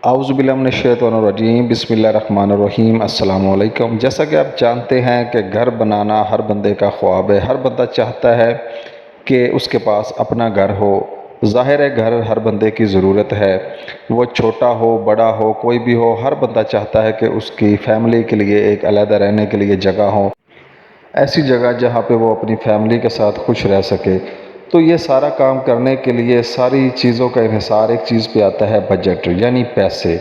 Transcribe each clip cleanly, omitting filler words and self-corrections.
आउज़ुबिल्लाहिमिनश्शैतानिर्रजीम बिस्मिल्लाहिर्रहमानिर्रहीम अस्सलामु अलैकुम। जैसा कि आप जानते हैं कि घर बनाना हर बंदे का ख्वाब है। हर बंदा चाहता है कि उसके पास अपना घर हो। ज़ाहिर है घर हर बंदे की ज़रूरत है, वो छोटा हो बड़ा हो कोई भी हो, हर बंदा चाहता है कि उसकी फ़ैमिली के लिए एक अलग रहने के लिए जगह हो, ऐसी जगह जहाँ पे वो अपनी फैमिली के साथ खुश रह सके। तो ये सारा काम करने के लिए सारी चीज़ों का इन्हिसार एक चीज़ पे आता है, बजट यानी पैसे।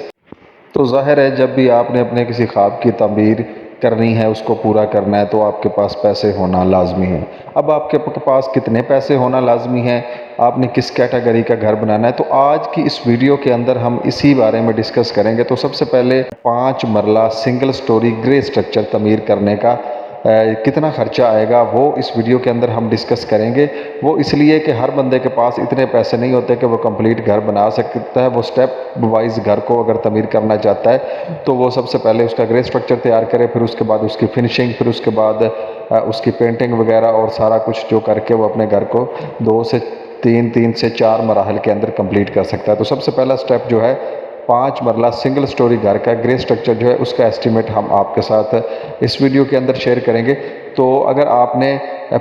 तो ज़ाहिर है जब भी आपने अपने किसी ख्वाब की तामीर करनी है, उसको पूरा करना है, तो आपके पास पैसे होना लाजमी है। अब आपके पास कितने पैसे होना लाजमी है, आपने किस कैटेगरी का घर बनाना है, तो आज की इस वीडियो के अंदर हम इसी बारे में डिस्कस करेंगे। तो सबसे पहले 5 मरला सिंगल स्टोरी ग्रे स्ट्रक्चर तमीर करने का कितना ख़र्चा आएगा वो इस वीडियो के अंदर हम डिस्कस करेंगे। वो इसलिए कि हर बंदे के पास इतने पैसे नहीं होते कि वो कंप्लीट घर बना सकता है। वो स्टेप वाइज घर को अगर तमीर करना चाहता है तो वो सबसे पहले उसका ग्रे स्ट्रक्चर तैयार करे, फिर उसके बाद उसकी फिनिशिंग, फिर उसके बाद उसकी पेंटिंग वगैरह और सारा कुछ जो करके वो अपने घर को 2 से 3 से 4 मराहल के अंदर कंप्लीट कर सकता है। तो सबसे पहला स्टेप जो है 5 मरला सिंगल स्टोरी घर का ग्रे स्ट्रक्चर जो है उसका एस्टीमेट हम आपके साथ इस वीडियो के अंदर शेयर करेंगे। तो अगर आपने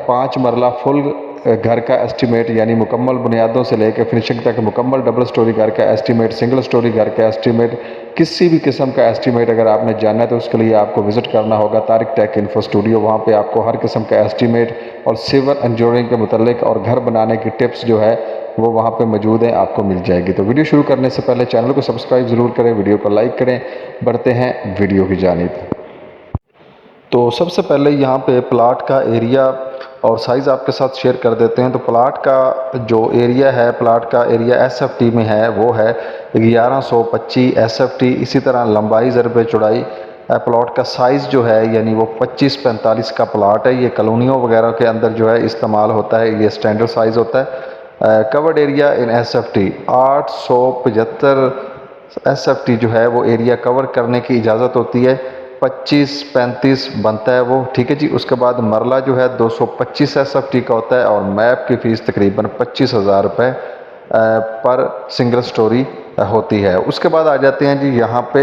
5 मरला फुल घर का एस्टीमेट यानी मुकम्मल बुनियादों से लेकर फिनिशिंग तक मुकम्मल डबल स्टोरी घर का एस्टीमेट, सिंगल स्टोरी घर का एस्टीमेट, किसी भी किस्म का एस्टीमेट अगर आपने जानना है तो उसके लिए आपको विज़िट करना होगा तारिक टेक इन्फो स्टूडियो। वहाँ पे आपको हर किस्म का एस्टीमेट और सिविल इंजीनियरिंग के मुतल्लिक और घर बनाने की टिप्स जो है वो वहाँ पे मौजूद है, आपको मिल जाएगी। तो वीडियो शुरू करने से पहले चैनल को सब्सक्राइब ज़रूर करें, वीडियो को लाइक करें। बढ़ते हैं वीडियो की जानिब। तो सबसे पहले यहाँ पे प्लाट का एरिया और साइज़ आपके साथ शेयर कर देते हैं। तो प्लाट का जो एरिया है, प्लाट का एरिया एसएफटी में है वो है 1125 एसएफटी। इसी तरह लंबाई ज़रबे चौड़ाई प्लाट का साइज़ जो है यानी वो 25-45 का प्लाट है। ये कॉलोनियों वगैरह के अंदर जो है इस्तेमाल होता है, ये स्टैंडर्ड साइज़ होता है। Covered area in SFT 875 SFT जो है वो एरिया कवर करने की इजाज़त होती है। 25-35 बनता है वो, ठीक है जी। उसके बाद मरला जो है 225 एसएफटी का होता है और मैप की फ़ीस तकरीबन 25,000 रुपये पर सिंगल स्टोरी होती है। उसके बाद आ जाते हैं जी यहाँ पे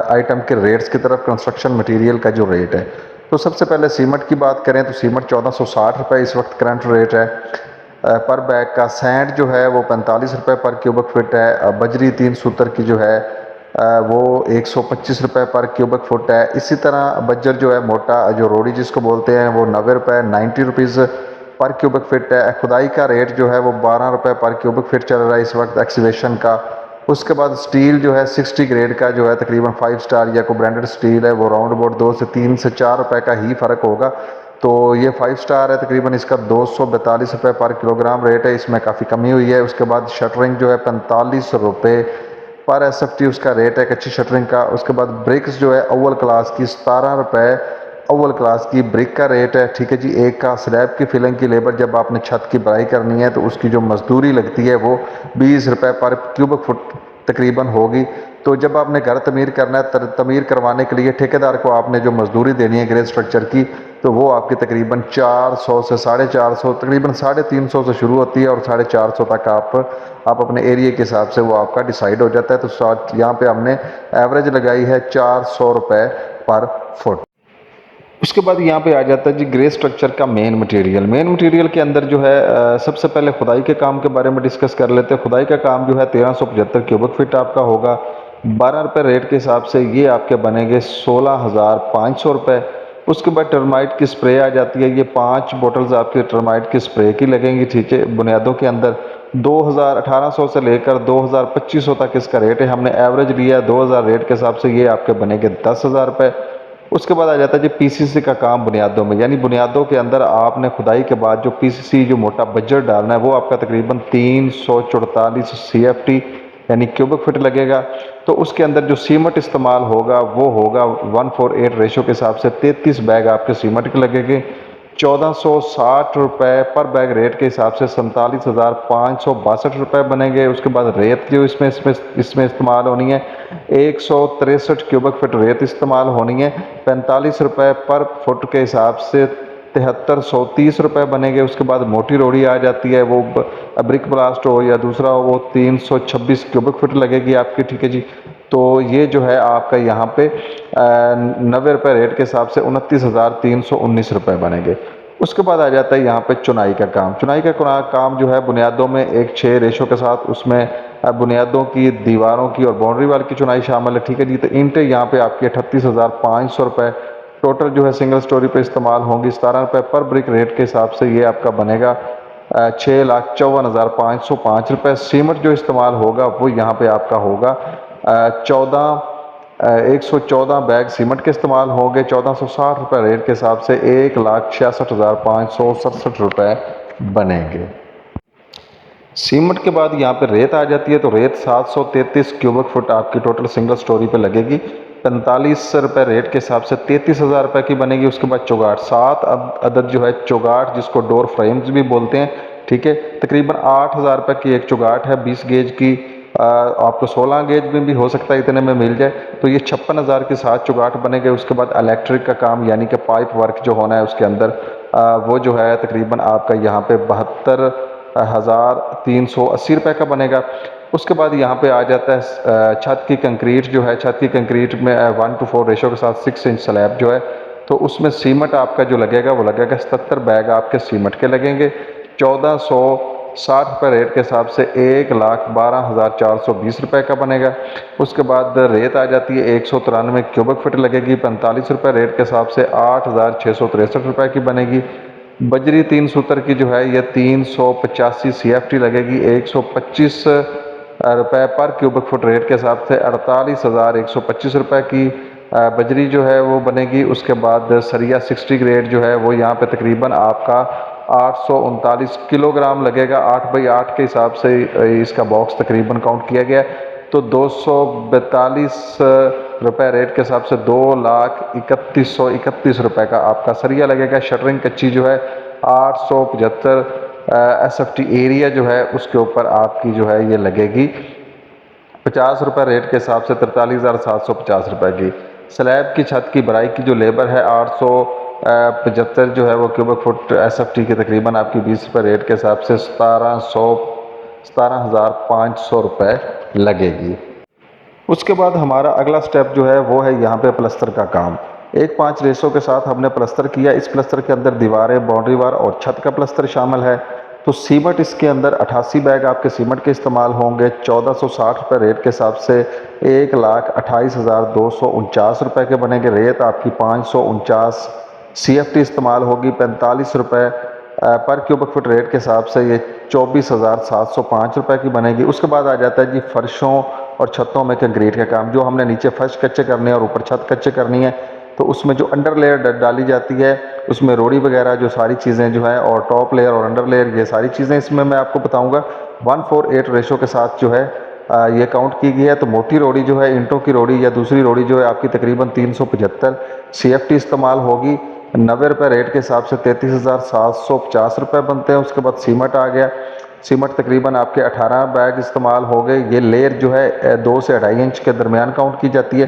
आइटम के रेट्स की तरफ। कंस्ट्रक्शन मटेरियल का जो रेट है, तो सबसे पहले सीमेंट की बात करें तो सीमेंट 1460 रुपये इस वक्त करंट रेट है पर बैग का। सैंड जो है वो 45 रुपये पर क्यूबिक फिट है। बजरी 3 सूत्र की जो है वो 125 रुपये पर क्यूबिक फुट है। इसी तरह बज्जर जो है मोटा जो रोड़ी जिसको बोलते हैं वो 90 रुपये 90 रुपीज़ पर क्यूबिक फिट है। खुदाई का रेट जो है वो 12 रुपये पर क्यूबिक फिट चल रहा है इस वक्त एक्सीवेशन का। उसके बाद स्टील जो है 60 ग्रेड का जो है तकरीबन 5 स्टार या कोई ब्रांडेड स्टील है वो राउंड अबाउट 2 से 3 से 4 रुपये का ही फ़र्क होगा। तो ये 5 स्टार है, तकरीबन इसका 242 रुपये पर किलोग्राम रेट है, इसमें काफ़ी कमी हुई है। उसके बाद शटरिंग जो है 45 रुपये पर एसएफटी उसका रेट है कच्ची शटरिंग का। उसके बाद ब्रिक्स जो है अव्वल क्लास की 17 रुपये अव्वल क्लास की ब्रिक का रेट है, ठीक है जी। एक का स्लैब की फिलिंग की लेबर जब आपने छत की बड़ाई करनी है तो उसकी जो मजदूरी लगती है वो 20 रुपये पर क्यूबिक फुट तकरीबन होगी। तो जब आपने घर तमीर करना है, तमीर करवाने के लिए ठेकेदार को आपने जो मजदूरी देनी है ग्रे स्ट्रक्चर की, तो वो आपकी तकरीबन 400 से 450, तकरीबन 350 से शुरू होती है और 450 तक आप अपने एरिया के हिसाब से वो आपका डिसाइड हो जाता है। तो यहाँ पे हमने एवरेज लगाई है 400 रुपये पर फुट। उसके बाद यहाँ पे आ जाता है जी ग्रे स्ट्रक्चर का मेन मटेरियल। मेन मटेरियल के अंदर जो है सबसे पहले खुदाई के काम के बारे में डिस्कस कर लेते हैं। खुदाई का काम जो है 1375 क्यूबिक फिट आपका होगा। 12 रुपये रेट के हिसाब से ये आपके बनेंगे 16,500 रुपये। उसके बाद टर्माइट की स्प्रे आ जाती है, ये 5 बोटल्स आपकी टर्माइट की स्प्रे की लगेंगी, ठीक है। बुनियादों के अंदर 2,1800 से लेकर 2,2500 तक इसका रेट है। हमने एवरेज लिया 2,000 रेट के हिसाब से, ये आपके बनेंगे 10,000 रुपये। उसके बाद आ जाता है जी पीसीसी का काम बुनियादों में, यानी बुनियादों के अंदर आपने खुदाई के बाद जो पीसीसी जो मोटा बज्जर डालना है वो आपका तकरीबन 344 सीएफटी यानी क्यूबिक फिट लगेगा। तो उसके अंदर जो सीमेंट इस्तेमाल होगा वो होगा 1:8 रेशो के हिसाब से 33 बैग आपके सीमेंट के लगेंगे। 1460 रुपये पर बैग रेट के हिसाब से 47,562 रुपये बनेंगे। उसके बाद रेत जो इसमें इस्तेमाल होनी है 163 क्यूबिक फिट रेत इस्तेमाल होनी है। 45 रुपये पर फुट के हिसाब से 7330 रुपये बनेंगे। उसके बाद मोटी रोड़ी आ जाती है, वो ब्रिक ब्लास्ट हो या दूसरा हो, वो 326 क्यूबिक फिट लगेगी आपकी, ठीक है जी। तो ये जो है आपका यहाँ पे 90 रुपये रेट के हिसाब से 29,319 रुपये बनेंगे। उसके बाद आ जाता है यहाँ पे चुनाई का काम। चुनाई का काम जो है बुनियादों में एक 6 रेशो के साथ, उसमें बुनियादों की, दीवारों की और बाउंड्री वाल की चुनाई शामिल है। ठीक है जी। तो ईंटें यहाँ पे आपकी 38,500 रुपये टोटल जो है सिंगल स्टोरी पे इस्तेमाल होंगी। 17 रुपये पर ब्रिक रेट के हिसाब से ये आपका बनेगा 6,54,505 रुपये। सीमेंट जो इस्तेमाल होगा वो यहाँ पे आपका होगा 114 बैग सीमेंट के इस्तेमाल होंगे। 1460 रुपये रेट के हिसाब से 1,66,567 रुपये बनेंगे। सीमेंट के बाद यहाँ पे रेत आ जाती है। तो रेत 733 क्यूबिक फुट आपकी टोटल सिंगल स्टोरी पे लगेगी। 45 रुपये रेट के हिसाब से 33,000 रुपये की बनेगी। उसके बाद चौगाट 7 अदद जो है चौगाट, जिसको डोर फ्रेम्स भी बोलते हैं, ठीक है, तकरीबन 8,000 रुपये की एक चौगाट है 20 गेज की। आपको 16 गेज में भी हो सकता है इतने में मिल जाए। तो ये 56,000 के साथ चौगाट बनेंगे। उसके बाद इलेक्ट्रिक का काम यानी कि पाइप वर्क जो होना है उसके अंदर वो जो है तकरीबन आपका यहाँ पे 72,380 रुपये का बनेगा। उसके बाद यहाँ पे आ जाता है छत की कंक्रीट जो है। छत की कंक्रीट में 1:4 रेशो के साथ 6 इंच स्लैब जो है। तो उसमें सीमेंट आपका जो लगेगा वो लगेगा 77 बैग आपके सीमेंट के लगेंगे। 1460 रुपये रेट के हिसाब से 1,12,420 रुपये का बनेगा। उसके बाद रेत आ जाती है 193 क्यूबिक फुट लगेगी। 45 रुपये रेट के हिसाब से 8,663 रुपये की बनेगी। बजरी 3 सूत्र की जो है ये 385 CFT लगेगी। 125 रुपये पर क्यूबिक फुट रेट के हिसाब से 48,125 रुपये की बजरी जो है वो बनेगी। उसके बाद सरिया 60 ग्रेड जो है वो यहाँ पे तकरीबन आपका 839 किलोग्राम लगेगा। 8x8 के हिसाब से इसका बॉक्स तकरीबन काउंट किया गया। तो 242 रुपये रेट के हिसाब से 2,31,31 रुपये का आपका सरिया लगेगा। शटरिंग कच्ची जो है 875 SFT एरिया जो है उसके ऊपर आपकी जो है ये लगेगी 50 रुपये रेट के हिसाब से 43,750 रुपये की। स्लैब की छत की भराई की जो लेबर है 875 जो है वो क्यूबिक फुट SFT की तकरीबन आपकी 20 रुपये रेट के हिसाब से 17,500 रुपये लगेगी। उसके बाद हमारा अगला स्टेप जो है वो है यहाँ पे प्लस्तर का काम। 1-5 रेशो के साथ हमने प्लस्तर किया। इस प्लस्तर के अंदर दीवारें, बाउंड्री वाल और छत का प्लस्तर शामिल है। तो सीमेंट इसके अंदर 88 बैग आपके सीमेंट के इस्तेमाल होंगे। 1460 रुपये रेट के हिसाब से 1,28,249 रुपये के बनेंगे। रेत आपकी 549 CFT इस्तेमाल होगी। 45 रुपये पर क्यूबिक फुट रेट के हिसाब से ये 24,705 रुपये की बनेगी। उसके बाद आ जाता है जी फर्शों और छतों में कंक्रीट का काम। जो हमने नीचे फर्श कच्चे करने हैं और ऊपर छत कच्चे करनी है, तो उसमें जो अंडर लेयर डाली जाती है उसमें रोड़ी वगैरह जो सारी चीज़ें जो है, और टॉप लेयर और अंडर लेयर, ये सारी चीज़ें इसमें मैं आपको बताऊंगा। 1:4 रेशो के साथ जो है ये काउंट की गई है। तो मोटी रोड़ी जो है, ईंटों की रोड़ी या दूसरी रोड़ी जो है आपकी तकरीबन 375 CFT इस्तेमाल होगी। 90 रुपये रेट के हिसाब से 33,750 रुपये बनते हैं। उसके बाद सीमेंट आ गया। सीमेंट तकरीबन आपके 18 बैग इस्तेमाल हो गए। ये लेयर जो है 2 से 2.5 इंच के दरमियान काउंट की जाती है।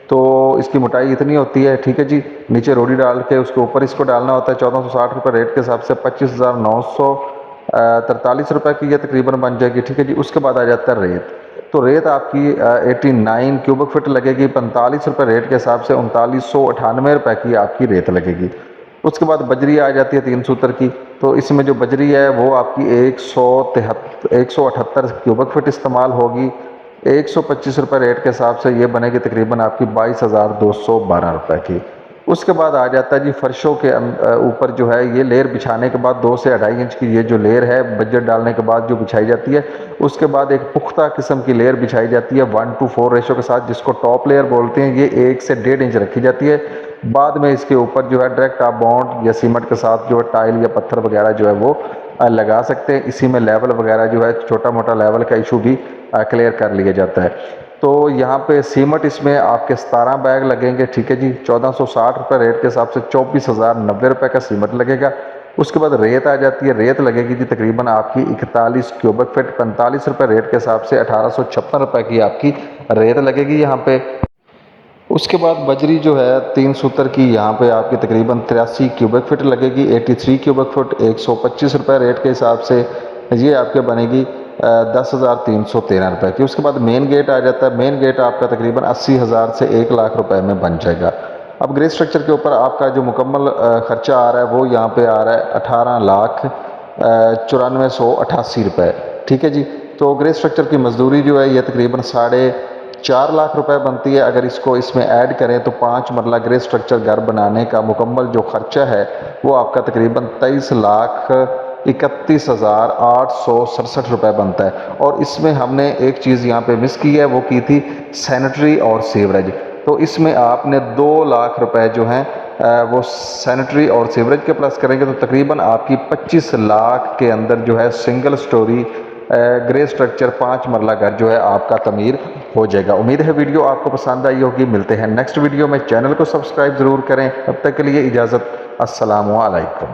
तो इसकी मोटाई इतनी होती है, ठीक है जी। नीचे रोड़ी डाल के उसके ऊपर इसको डालना होता है। 1460 रुपये रेट के हिसाब से 25,943 रुपये की ये तकरीबन बन जाएगी, ठीक है जी। उसके बाद आ जाता है रेत। तो रेत आपकी 89 क्यूबिक फुट लगेगी। 45 रुपये रेट के हिसाब से 3998 रुपये की आपकी रेत लगेगी। उसके बाद बजरी आ जाती है 3 सूत्र की। तो इसमें जो बजरी है वो आपकी 178 क्यूबिक फुट इस्तेमाल होगी। 125 रुपये रेट के हिसाब से ये बनेगी तकरीबन आपकी 22,212 रुपये की। उसके बाद आ जाता है जी फर्शों के ऊपर जो है ये लेयर बिछाने के बाद 2 से 2.5 इंच की ये जो लेयर है बजट डालने के बाद जो बिछाई जाती है, उसके बाद एक पुख्ता किस्म की लेयर बिछाई जाती है 1:4 रेशो के साथ, जिसको टॉप लेयर बोलते हैं। ये 1 से 1.5 इंच रखी जाती है। बाद में इसके ऊपर जो है डायरेक्ट आप बॉन्ड या सीमेंट के साथ जो है टाइल या पत्थर वगैरह जो है वो लगा सकते हैं। इसी में लेवल वगैरह जो है, छोटा मोटा लेवल का इशू भी क्लियर कर लिया जाता है। तो यहाँ पे सीमेंट इसमें आपके 17 बैग लगेंगे, ठीक है जी। 1460 रुपये रेट के हिसाब से 24,090 रुपये का सीमेंट लगेगा। उसके बाद रेत आ जाती है। रेत लगेगी जी तकरीबन आपकी 41 क्यूबिक फीट। 45 रुपये रेट के हिसाब से 1856 रुपये की आपकी रेत लगेगी यहाँ पे। उसके बाद बजरी जो है 3 सूत्र की यहाँ पे आपकी तकरीबन 83 क्यूबिक फीट लगेगी। 83 क्यूबिक फुट 125 रुपये रेट के हिसाब से ये आपके बनेगी। 10,313 रुपये की। उसके बाद मेन गेट आ जाता है। मेन गेट आपका तकरीबन 80,000 से 1 लाख रुपए में बन जाएगा। अब ग्रे स्ट्रक्चर के ऊपर आपका जो मुकम्मल खर्चा आ रहा है वो यहाँ पे आ रहा है 18,94,88 रुपये। ठीक है जी। तो ग्रे स्ट्रक्चर की मजदूरी जो है ये तकरीबन 4.5 लाख रुपए बनती है। अगर इसको इसमें ऐड करें तो 5 मरला ग्रे स्ट्रक्चर घर बनाने का मुकम्मल जो खर्चा है वो आपका तकरीबन 23,31,867 बनता है। और इसमें हमने एक चीज़ यहाँ पे मिस की है, वो की थी सैनिटरी और सीवरेज। तो इसमें आपने 2 लाख रुपए जो हैं वो सैनिटरी और सीवरेज के प्लस करेंगे तो तकरीबन आपकी 25 लाख के अंदर जो है सिंगल स्टोरी ग्रे स्ट्रक्चर 5 मरला घर जो है आपका तमीर हो जाएगा। उम्मीद है वीडियो आपको पसंद आई होगी। मिलते हैं नेक्स्ट वीडियो में। चैनल को सब्सक्राइब ज़रूर करें। तब तक के लिए इजाज़त। अस्सलामु अलैकुम।